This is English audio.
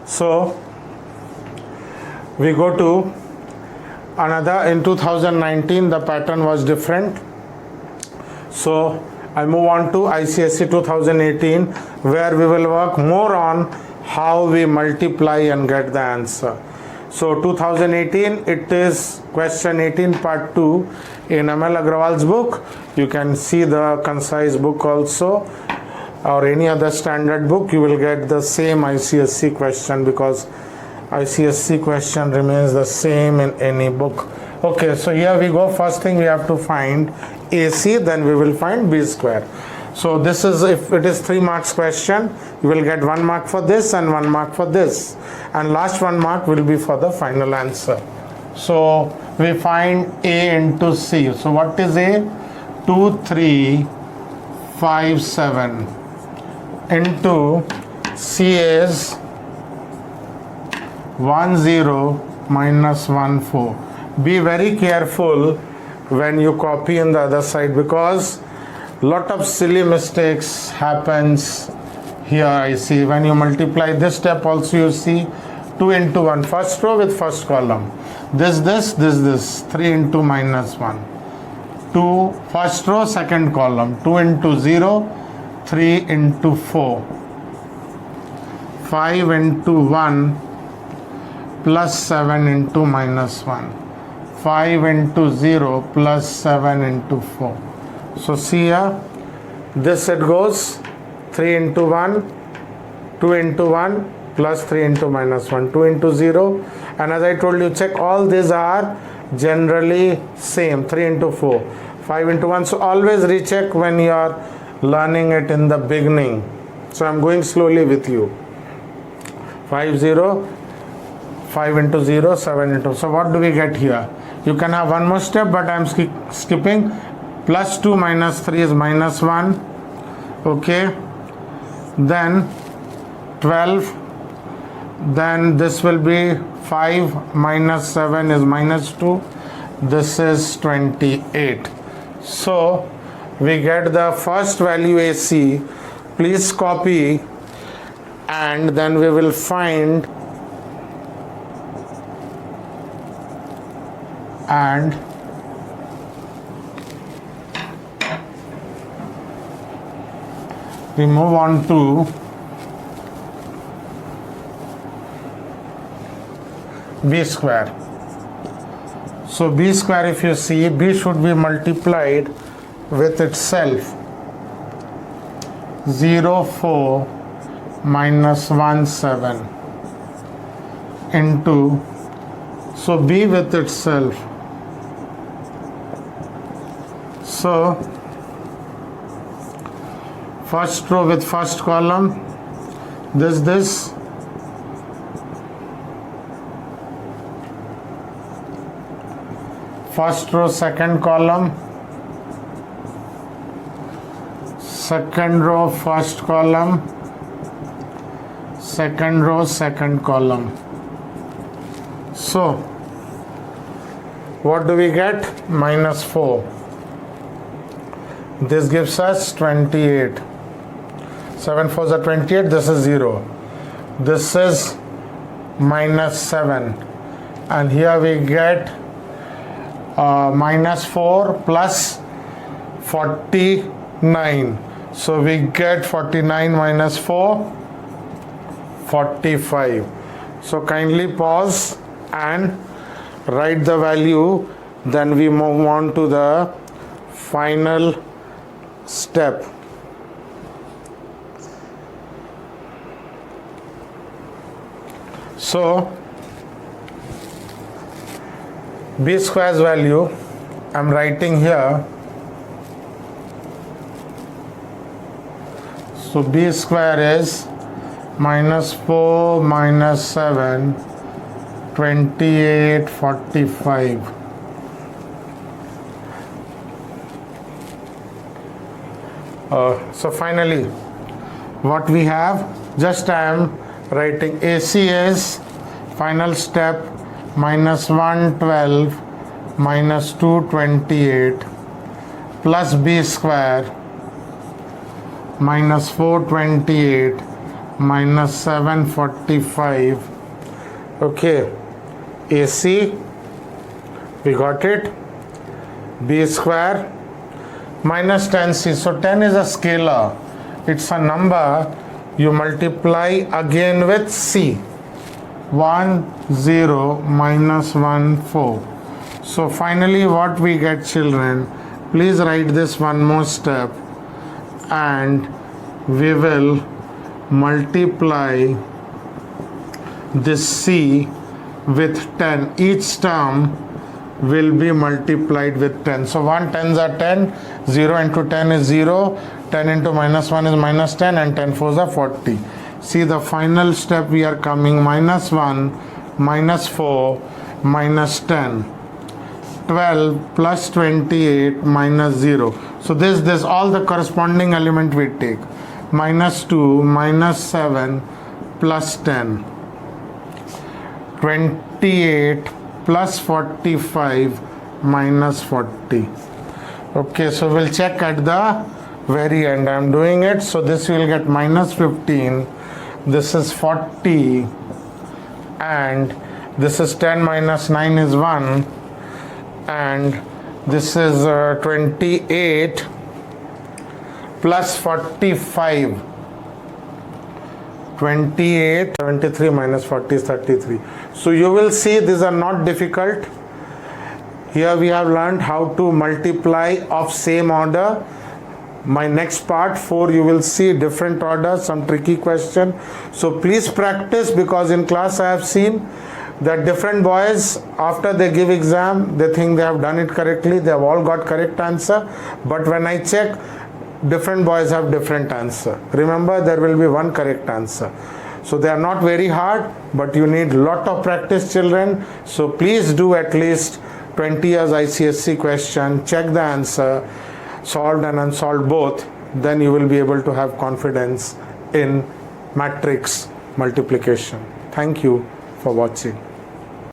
So we go to another. In 2019 the pattern was different, so I move on to ICSE 2018, where we will work more on how we multiply and get the answer. So 2018, it is question 18 part 2 in ML Agrawal's book. You can see the concise book also, or any other standard book. You will get the same ICSE question, because ICSE question remains the same in any book. Okay, so here we go. First thing, we have to find AC, then we will find B square. So this is, if it is 3 marks question, you will get 1 mark for this and 1 mark for this, and last 1 mark will be for the final answer. So we find A into C. So what is A? 2 3 5 7 into C is 1 0 minus 1 4. Be very careful when you copy in the other side, because lot of silly mistakes happens here. I see when you multiply this step also, you see 2 into 1, first row with first column, this 3 into minus 1, 2 first row second column, 2 into 0, 3 into 4, 5 into 1 plus 7 into minus 1, 5 into 0 plus 7 into 4. So see here, this it goes 3 into 1, 2 into 1 plus 3 into minus 1, 2 into 0, and as I told you, check all these are generally same, 3 into 4, 5 into 1. So always recheck when you are learning it in the beginning. So I am going slowly with you. 5 0, 5 into 0, 7 into. So what do we get here? You can have one more step, but I am skipping. Plus 2 minus 3 is minus 1. Okay. Then 12. Then this will be 5 minus 7 is minus 2. This is 28. So we get the first value AC. Please copy, and then we will find and we move on to B square. So B square, if you see, B should be multiplied with itself. 0 4 minus 1 7 into, so B with itself. So first row with first column, this, first row second column, second row first column, second row second column. So what do we get? Minus 4. This gives us 28. 7 4s are 28. This is 0. This is minus 7. And here we get minus 4 plus 49. So we get 49 minus 4, 45. So kindly pause and write the value. Then we move on to the final step. So B square's value I am writing here. So B square is minus 4 minus 7, 28, 45. So finally, what we have, just I am writing AC is final step minus 112 minus 228 plus B square minus 428 minus 745. Okay, AC, we got it. B square minus 10C. So 10 is a scalar, it's a number you multiply again with C. 1 0 minus 1 4. So finally what we get, children, please write this one more step, and we will multiply this C with 10. Each term will be multiplied with 10. So 1 tens are 10, 0 into 10 is 0, 10 into minus 1 is minus 10, and 10 fours are 40. See the final step we are coming, minus 1, minus 4, minus 10, 12 plus 28 minus 0. So this all the corresponding element we take. Minus 2, minus 7 plus 10, 28 plus 45 minus 40. Okay, so we'll check at the very end. I'm doing it. So this will get minus 15, this is 40, and this is 10 minus 9 is 1, and this is 28 plus 45. 28, 73 minus 40 is 33. So you will see these are not difficult. Here we have learned how to multiply of same order. My next part 4 you will see different orders, some tricky question. So please practice, because in class I have seen that different boys, after they give exam, they think they have done it correctly, they have all got correct answer, but when I check, different boys have different answer. Remember, there will be one correct answer. So they are not very hard, but you need lot of practice, children. So please do at least 20 years ICSE question, check the answer, solved and unsolved both, then you will be able to have confidence in matrix multiplication. Thank you for watching.